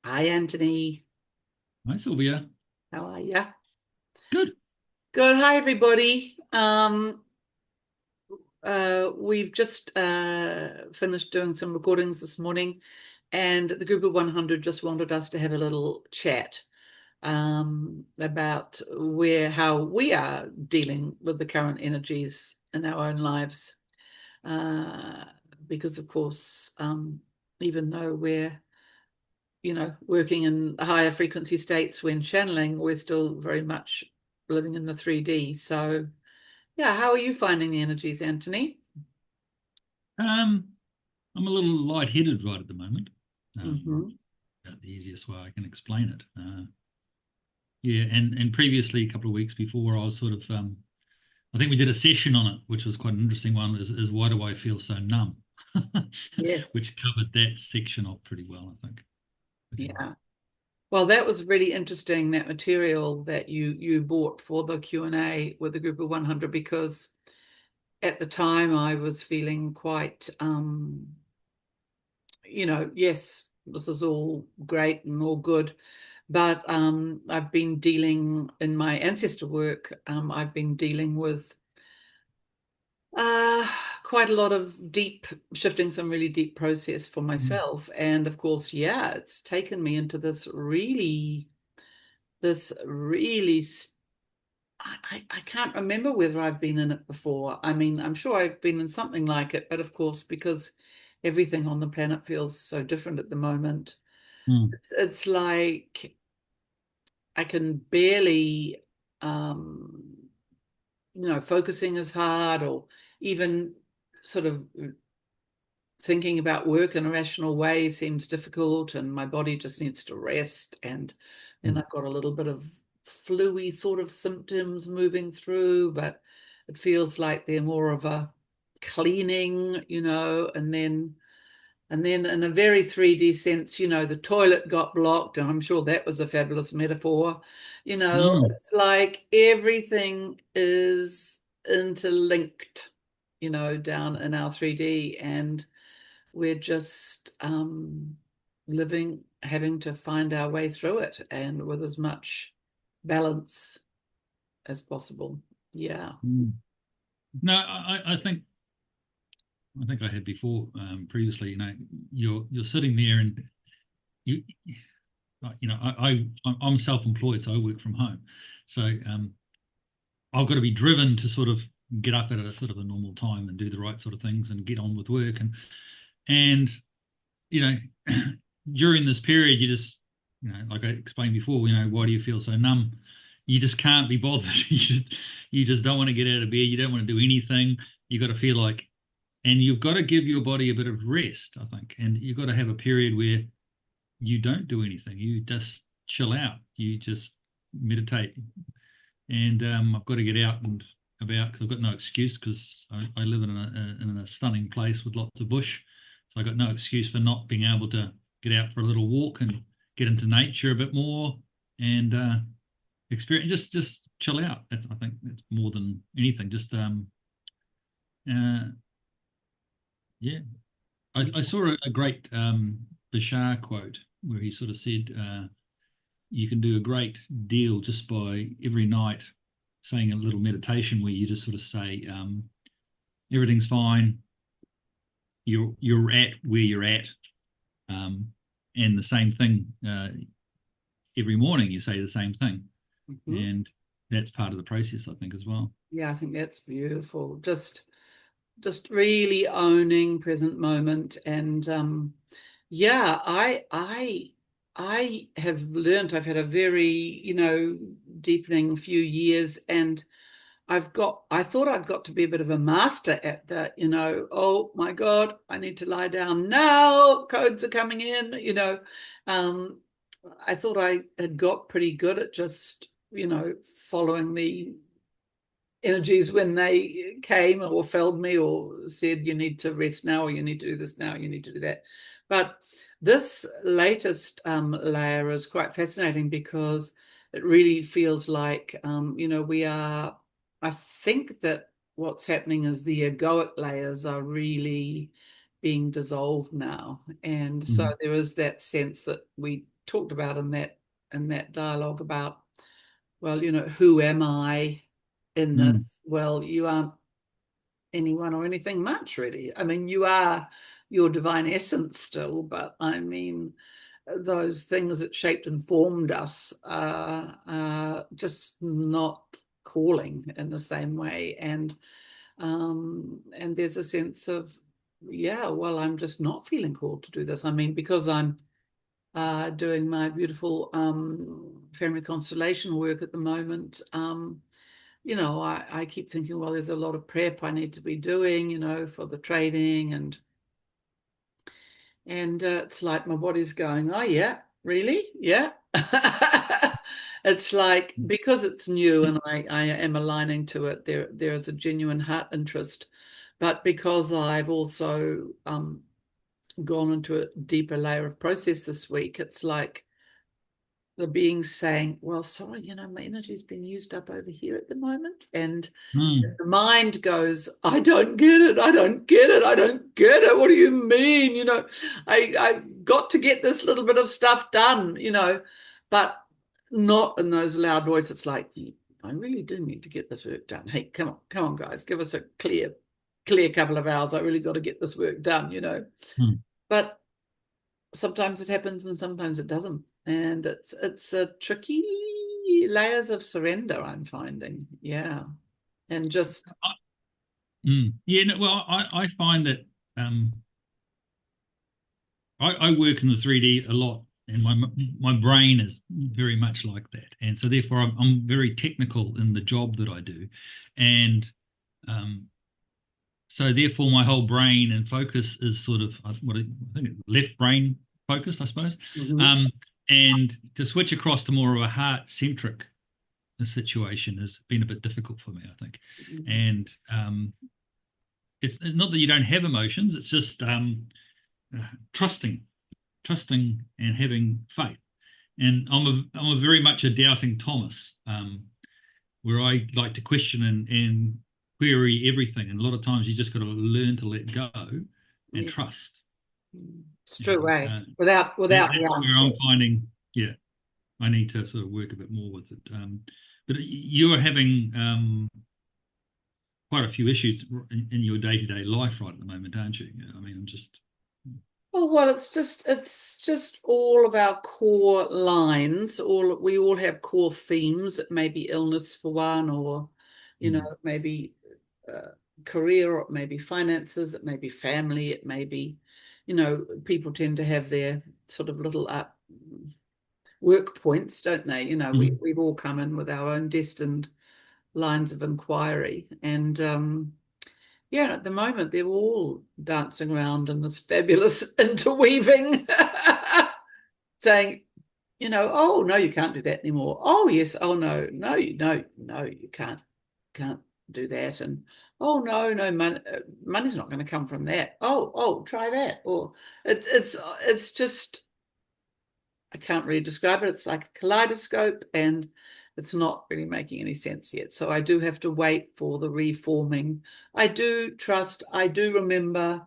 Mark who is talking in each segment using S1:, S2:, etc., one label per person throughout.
S1: Hi, Anthony.
S2: Hi, Sylvia.
S1: How are you?
S2: Good.
S1: Good. Hi, everybody. We've just finished doing some recordings this morning, and the group of 100 just wanted us to have a little chat about how we are dealing with the current energies in our own lives. Uh, because, of course, even though we're working in higher frequency states when channeling, we're still very much living in the 3D. So, yeah, how are you finding the energies, Anthony?
S2: Um, I'm a little lightheaded right at the moment.
S1: Hmm.
S2: About the easiest way I can explain it. Yeah, and previously, a couple of weeks before, I was sort of, I think we did a session on it, which was quite an interesting one. Is why do I feel so numb?
S1: Yes.
S2: Which covered that section off pretty well, I think. But,
S1: Yeah. Well, that was really interesting, that material that you bought for the Q&A with the group of 100, because at the time I was feeling quite yes, this is all great and all good. But I've been dealing in my ancestor work, I've been dealing with uh, quite a lot of shifting some really deep process for
S2: mm,
S1: myself. And of course, yeah, it's taken me into this really, I can't remember whether I've been in it before. I mean, I'm sure I've been in something like it, but of course, because everything on the planet feels so different at the moment,
S2: mm,
S1: it's like I can barely, um, focusing is hard, or even sort of thinking about work in a rational way seems difficult, and my body just needs to rest. And then
S2: mm,
S1: I've got a little bit of flu-y sort of symptoms moving through, but it feels like they're more of a cleaning, and then in a very 3D sense, the toilet got blocked, and I'm sure that was a fabulous metaphor.
S2: mm,
S1: It's like everything is interlinked, down in our 3D, and we're just having to find our way through it, and with as much balance as possible. Yeah.
S2: mm. No, I think I had before previously. You're sitting there and you I'm self-employed, so I work from home. So I've got to be driven to sort of get up at a sort of a normal time and do the right sort of things and get on with work. And you know, during this period, you just like I explained before, why do you feel so numb? You just can't be bothered. You just don't want to get out of bed. You don't want to do anything. You got to feel like, and you've got to give your body a bit of rest, I think, and you've got to have a period where you don't do anything. You just chill out. You just meditate. And I've got to get out and about because I've got no excuse because I live in a stunning place with lots of bush. So I got no excuse for not being able to get out for a little walk and get into nature a bit more and experience just chill out. I think that's more than anything. Just uh, yeah. I saw a great Bashar quote where he sort of said, you can do a great deal just by every night saying a little meditation where you just sort of say, everything's fine. You're at where you're at, um, and the same thing every morning. You say the same thing,
S1: Mhm.
S2: and that's part of the process, I think, as well.
S1: Yeah, I think that's beautiful. Just really owning present moment. And yeah, I have learned. I've had a very, deepening few years, and I thought I'd got to be a bit of a master at that. Oh my God, I need to lie down now, codes are coming in. um I thought I had got pretty good at just, following the energies when they came or felled me or said, you need to rest now, or you need to do this now, you need to do that. But this latest layer is quite fascinating, because it really feels like, I think that what's happening is the egoic layers are really being dissolved now. And so
S2: Mm.
S1: there is that sense that we talked about in that dialogue about, well, who am I in
S2: Mm,
S1: this? Well, you aren't anyone or anything much, really. I mean, you are your divine essence still, but I mean, those things that shaped and formed us are just not calling in the same way. And there's a sense of, yeah, well, I'm just not feeling called to do this. I mean, because I'm doing my beautiful family constellation work at the moment. I keep thinking, well, there's a lot of prep I need to be doing, for the training, and it's like my body's going, oh yeah, really? Yeah. It's like, because it's new and I am aligning to it, there is a genuine heart interest. But because I've also gone into a deeper layer of process this week, it's like the being saying, well, sorry, my energy's been used up over here at the moment. And
S2: mm,
S1: the mind goes, I don't get it. I don't get it. I don't get it. What do you mean? I've got to get this little bit of stuff done, but not in those loud voices. It's like, I really do need to get this work done. Hey, come on, guys, give us a clear couple of hours. I really got to get this work done.
S2: mm.
S1: But sometimes it happens and sometimes it doesn't. And it's a tricky layers of surrender, I'm finding. Yeah. And just
S2: Yeah, no, well, I find that um, I work in the 3D a lot, and my brain is very much like that, and so therefore I'm very technical in the job that I do, and um, so therefore my whole brain and focus is sort of what I think left brain focused, I suppose,
S1: mhm.
S2: um, and to switch across to more of a heart centric situation has been a bit difficult for me, I think, and it's not that you don't have emotions; it's just uh, trusting, trusting, and having faith. And I'm a very much a doubting Thomas, where I like to question and query everything. And a lot of times you just got to learn to let go and
S1: Yeah.
S2: trust.
S1: It's true,
S2: And
S1: eh? Without the
S2: that's where
S1: answer.
S2: I'm finding, yeah, I need to sort of work a bit more with it. But you're having quite a few issues in your day-to-day life right at the moment, aren't you? I mean, I'm just,
S1: Oh, well, it's just all of our core lines. We all have core themes. It may be illness for one, or
S2: mm,
S1: it may be uh, career, or it may be finances, it may be family, it may be, people tend to have their sort of little work points, don't they?
S2: mm,
S1: We've all come in with our own destined lines of inquiry, and yeah, at the moment they're all dancing around in this fabulous interweaving, saying, oh no, you can't do that anymore. Oh yes, oh no, no, you can't do that. And oh no, no, money's not going to come from that. Oh, try that. Or it's just, I can't really describe it. It's like a kaleidoscope, and it's not really making any sense yet. So I do have to wait for the reforming. I do trust, I do remember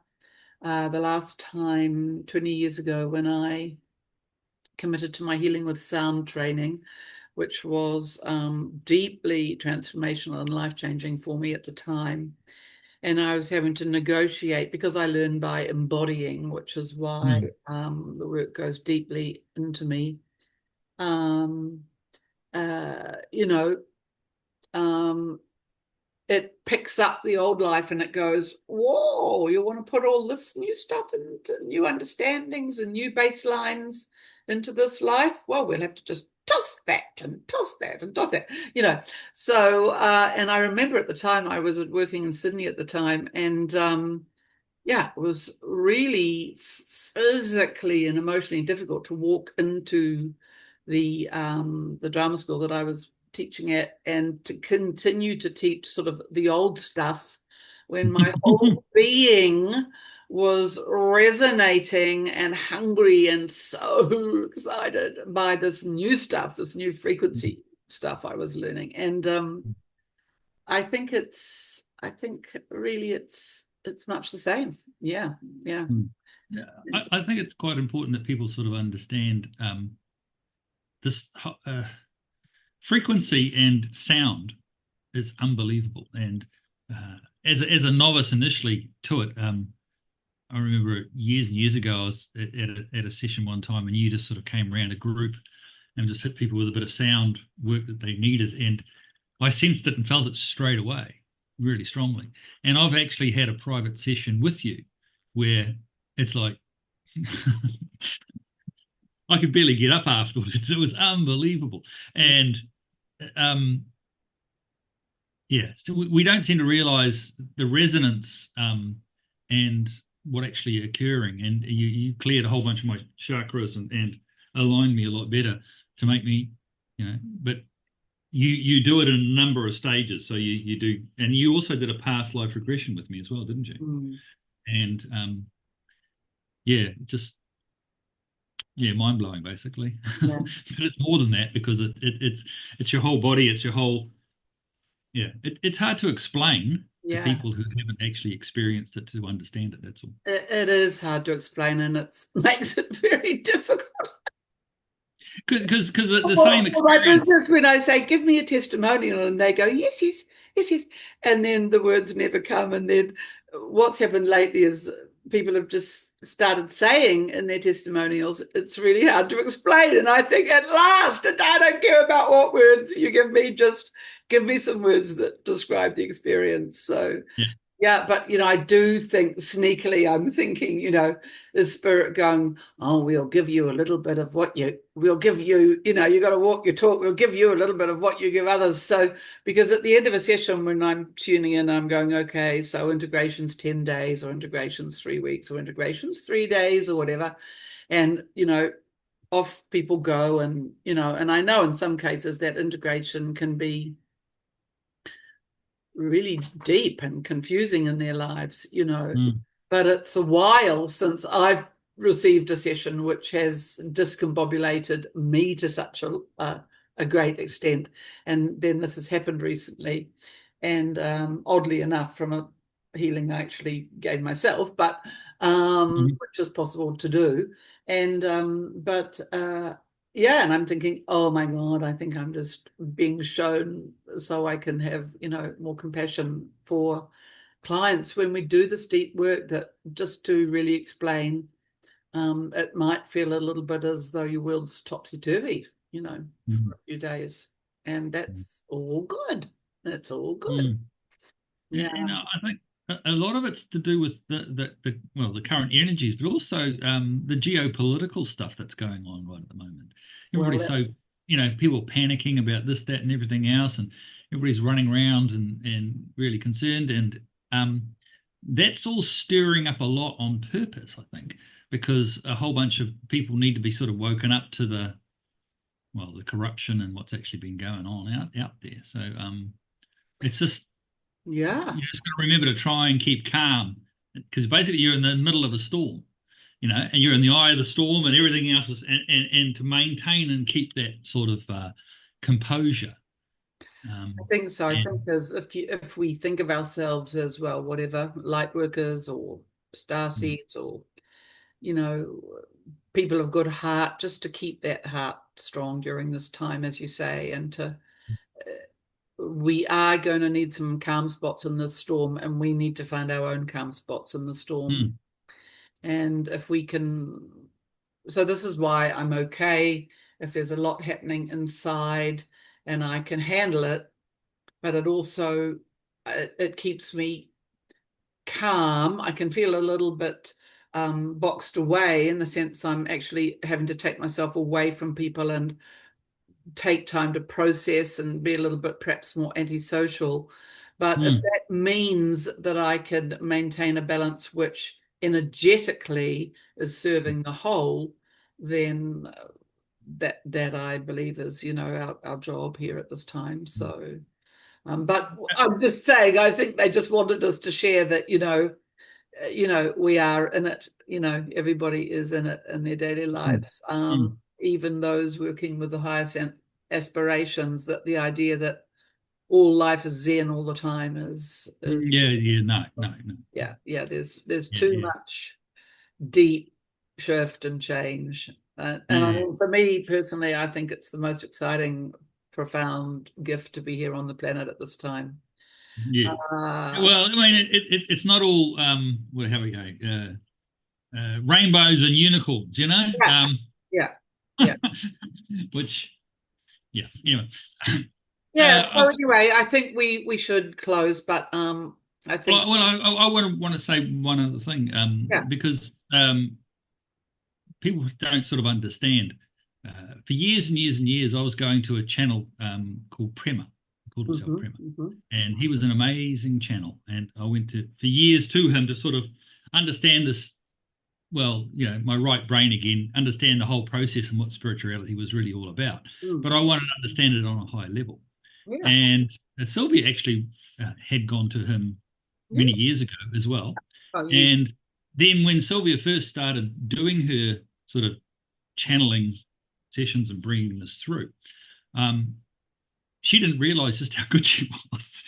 S1: the last time 20 years ago when I committed to my healing with sound training, which was deeply transformational and life-changing for me at the time. And I was having to negotiate because I learned by embodying, which is why
S2: mm,
S1: the work goes deeply into me. Um, uh, you know, um, it picks up the old life and it goes, whoa, you want to put all this new stuff into new understandings and new baselines into this life? Well, we'll have to just toss that and toss that and toss that, So, and I remember at the time I was working in Sydney at the time, and yeah, it was really physically and emotionally difficult to walk into the drama school that I was teaching at and to continue to teach sort of the old stuff when my whole being was resonating and hungry and so excited by this new stuff, this new frequency stuff I was learning. And I think really it's much the same. Yeah, yeah.
S2: mm. Yeah, I think it's quite important that people sort of understand. this frequency and sound is unbelievable. And as a novice initially to it, I remember years and years ago, I was at a session one time, and you just sort of came around a group and just hit people with a bit of sound work that they needed, and I sensed it and felt it straight away, really strongly. And I've actually had a private session with you where it's like I could barely get up afterwards. It was unbelievable. And um, yeah, so we don't seem to realize the resonance and what actually occurring. And you cleared a whole bunch of my chakras and aligned me a lot better to make me, but you do it in a number of stages. So you do, and you also did a past life regression with me as well, didn't you?
S1: Mm.
S2: And yeah, just yeah, mind blowing basically.
S1: Yeah.
S2: But it's more than that because it's your whole body, it's your whole yeah. It's hard to explain to
S1: Yeah.
S2: people who haven't actually experienced it to understand it. That's all.
S1: It is hard to explain, and it makes it very difficult.
S2: Because the same
S1: Well, my
S2: experience.
S1: business, when I say, give me a testimonial, and they go, yes, yes, yes, yes. And then the words never come. And then what's happened lately is people have just started saying in their testimonials, it's really hard to explain. And I think at last, and I don't care about what words you give me, just give me some words that describe the experience. So
S2: Yeah.
S1: yeah, but I do think sneakily, I'm thinking, the spirit going, oh, we'll give you a little bit of we'll give you, you got to walk your talk, we'll give you a little bit of what you give others. So, because at the end of a session, when I'm tuning in, I'm going, okay, so integration's 10 days, or integration's 3 weeks, or integration's 3 days, or whatever. And, off people go. And, and I know in some cases that integration can be really deep and confusing in their lives,
S2: Mm,
S1: but it's a while since I've received a session which has discombobulated me to such a great extent. And then this has happened recently. And oddly enough, from a healing I actually gave myself, but
S2: mhm,
S1: which is possible to do. And but yeah, and I'm thinking, oh my God, I think I'm just being shown so I can have, more compassion for clients when we do this deep work, that just to really explain, it might feel a little bit as though your world's topsy-turvy, for
S2: mm,
S1: a few days. And
S2: mm,
S1: that's all good. It's all good.
S2: mm.
S1: Yeah.
S2: And I think a lot of it's to do with the current energies, but also the geopolitical stuff that's going on right at the moment.
S1: Well,
S2: Everybody's so people panicking about this, that, and everything else, and everybody's running around and really concerned, and that's all stirring up a lot on purpose, I think, because a whole bunch of people need to be sort of woken up to the corruption and what's actually been going on out there. So it's just
S1: yeah.
S2: you just got to remember to try and keep calm because basically you're in the middle of a storm, and you're in the eye of the storm and everything else is, and to maintain and keep that sort of composure.
S1: I think so. I
S2: And
S1: think as if we think of ourselves as, well, whatever, light workers or star
S2: mm,
S1: seeds, or you know, people of good heart, just to keep that heart strong during this time, as you say, and we are going to need some calm spots in this storm, and we need to find our own calm spots in the storm.
S2: mm,
S1: And if we can, so this is why I'm okay if there's a lot happening inside and I can handle it, but it also it keeps me calm. I can feel a little bit boxed away, in the sense I'm actually having to take myself away from people and take time to process and be a little bit perhaps more antisocial. But if
S2: mm,
S1: that means that I can maintain a balance which energetically is serving the whole, then that I believe is, our job here at this time.
S2: mm.
S1: So but I'm just saying, I think they just wanted us to share that, we are in it, everybody is in it in their daily
S2: Mm,
S1: lives,
S2: mm,
S1: even those working with the highest aspirations, that the idea that all life is zen all the time is
S2: yeah, yeah, no, no, no,
S1: yeah, yeah, there's
S2: yeah,
S1: too
S2: yeah,
S1: much deep shift and change And I
S2: Yeah,
S1: mean, for me personally, I think it's the most exciting, profound gift to be here on the planet at this time.
S2: yeah.
S1: Uh,
S2: Well, I mean, it's not all well, how we go, rainbows and unicorns, you know.
S1: yeah, yeah, yeah.
S2: Which, yeah. Anyway,
S1: Yeah.
S2: I,
S1: So anyway, I think we should close, but I think
S2: I want to say one other thing,
S1: yeah.
S2: because people don't sort of understand. For years and years and years, I was going to a channel called Prema. He called himself
S1: Hmm.
S2: Prema,
S1: Hmm.
S2: and he was an amazing channel. And I went to for years to him to sort of understand this. Well, my right brain again, understand the whole process and what spirituality was really all about.
S1: Mm.
S2: But I wanted to understand it on a high level.
S1: Yeah.
S2: And Sylvia actually had gone to him
S1: Yeah.
S2: many years ago as well.
S1: Oh, yeah.
S2: And then when Sylvia first started doing her sort of channeling sessions and bringing this through, um, she didn't realize just how good she was.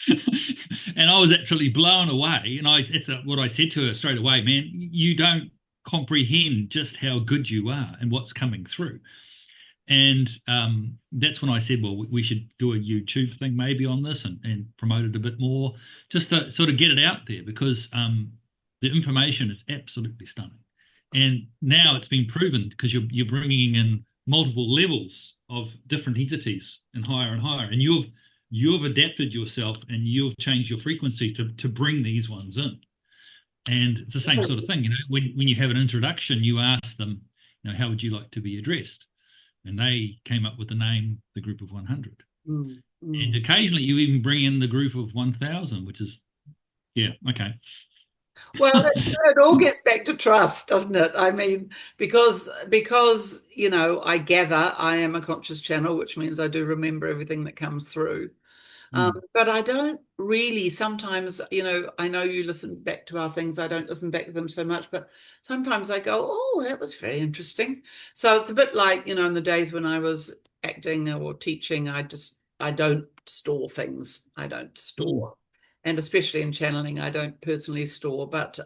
S2: And I was actually blown away. And that's what I said to her straight away, man, you don't comprehend just how good you are and what's coming through. And that's when I said, well, we should do a YouTube thing maybe on this and promote it a bit more, just to sort of get it out there because the information is absolutely stunning. And now it's been proven because you're bringing in multiple levels of different entities and higher, and you've adapted yourself and you've changed your frequency to bring these ones in. And it's the same sort of thing, when you have an introduction, you ask them, how would you like to be addressed? And they came up with the name the group of 100.
S1: Mm.
S2: And
S1: Mm.
S2: occasionally you even bring in the group of 1000, which is, yeah, okay.
S1: Well, it all gets back to trust, doesn't it? I mean, because I gather I am a conscious channel, which means I do remember everything that comes through.
S2: Mm,
S1: But I don't really sometimes, I know you listen back to our things. I don't listen back to them so much, but sometimes I go, oh, that was very interesting. So it's a bit like, in the days when I was acting or teaching, I don't store things. I don't
S2: mm,
S1: store. And especially in channeling, I don't personally store, but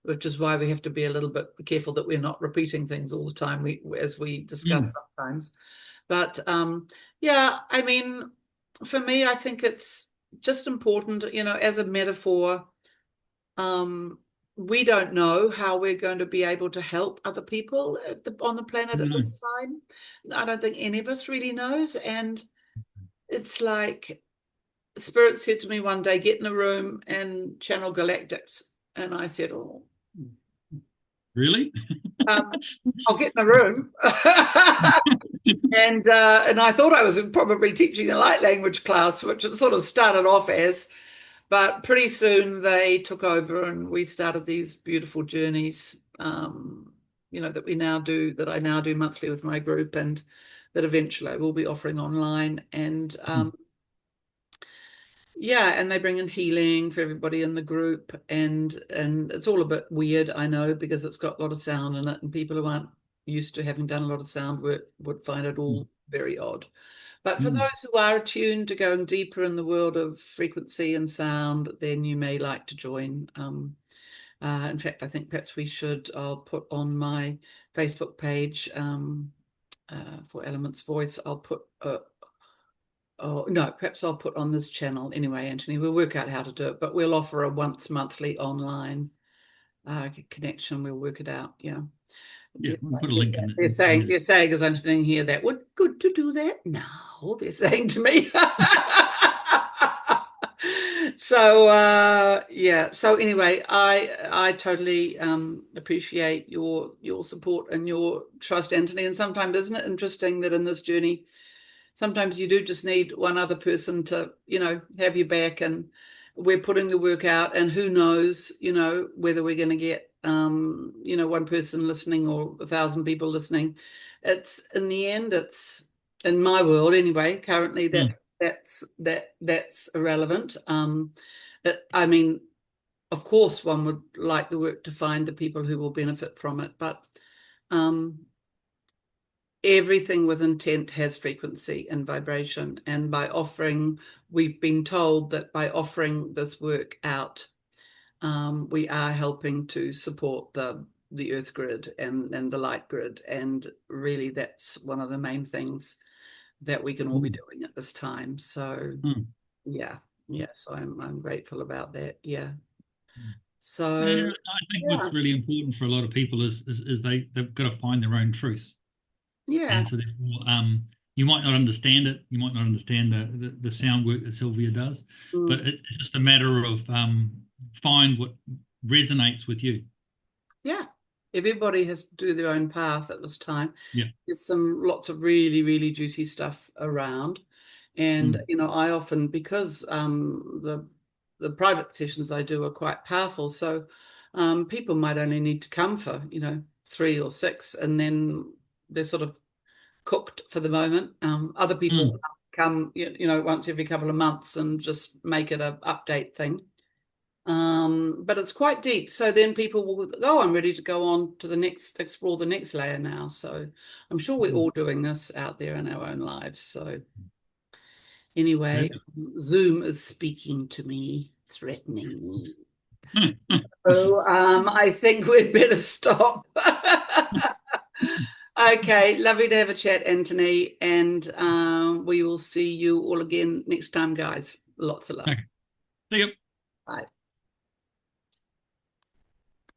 S1: which is why we have to be a little bit careful that we're not repeating things all the time, as we discuss
S2: mm,
S1: sometimes. But yeah, I mean, for me, I think it's just important, as a metaphor. Um, we don't know how we're going to be able to help other people on the planet at
S2: no,
S1: this time. I don't think any of us really knows. And it's like Spirit said to me one day, get in a room and channel galactics. And I said, oh,
S2: really?
S1: um, I'll get in a room. And I thought I was probably teaching a light language class, which it sort of started off as, but pretty soon they took over and we started these beautiful journeys, that I now do monthly with my group, and that eventually I will be offering online. And
S2: Mm,
S1: yeah, and they bring in healing for everybody in the group, and it's all a bit weird, I know, because it's got a lot of sound in it, and people who aren't used to having done a lot of sound work would find it
S2: mm,
S1: all very odd. But for
S2: mm,
S1: those who are attuned to going deeper in the world of frequency and sound, then you may like to join. In fact, I think perhaps I'll put on my Facebook page for Elements Voice, I'll put, oh, no, perhaps I'll put on this channel anyway, Anthony. We'll work out how to do it, but we'll offer a once monthly online connection. We'll work it out. Yeah.
S2: yeah,
S1: They're
S2: we'll put a link in,
S1: they're saying,
S2: the.
S1: they're saying, as I'm sitting here, that would good to do that. No, they're saying to me. So yeah. So anyway, I totally appreciate your support and your trust, Anthony. And sometimes isn't it interesting that in this journey, sometimes you do just need one other person to, have your back, and we're putting the work out, and who knows, whether we're going to get, one person listening or 1,000 people listening. It's in the end, it's in my world anyway, currently
S2: Mm,
S1: that's irrelevant. I mean, of course, one would like the work to find the people who will benefit from it, but um, everything with intent has frequency and vibration. And we've been told that by offering this work out, we are helping to support the earth grid and the light grid, and really that's one of the main things that we can all be
S2: Mm.
S1: doing at this time. So
S2: Mm.
S1: yeah, yeah. So I'm grateful about that. Yeah.
S2: Mm. And
S1: So
S2: I think
S1: yeah,
S2: what's really important for a lot of people is they've got to find their own truth.
S1: yeah.
S2: And so therefore, you might not understand it, you might not understand the sound work that Sylvia does, but
S1: Mm.
S2: it's just a matter of find what resonates with you.
S1: Yeah, everybody has to do their own path at this time.
S2: Yeah.
S1: There's some lots of really, really juicy stuff around. And
S2: Mm.
S1: I often, because the private sessions I do are quite powerful, so people might only need to come for, 3 or 6, and then they're sort of cooked for the moment. Other people
S2: Mm.
S1: come, once every couple of months and just make it a update thing. But it's quite deep. So then people will go, oh, I'm ready to go on to the next, explore the next layer now. So I'm sure we're
S2: Mm.
S1: all doing this out there in our own lives. So anyway,
S2: Perfect.
S1: Zoom is speaking to me, threatening me. So I think we'd better stop. Okay, lovely to have a chat, Anthony, and we will see you all again next time, guys. Lots of love.
S2: Okay. See you.
S1: Bye.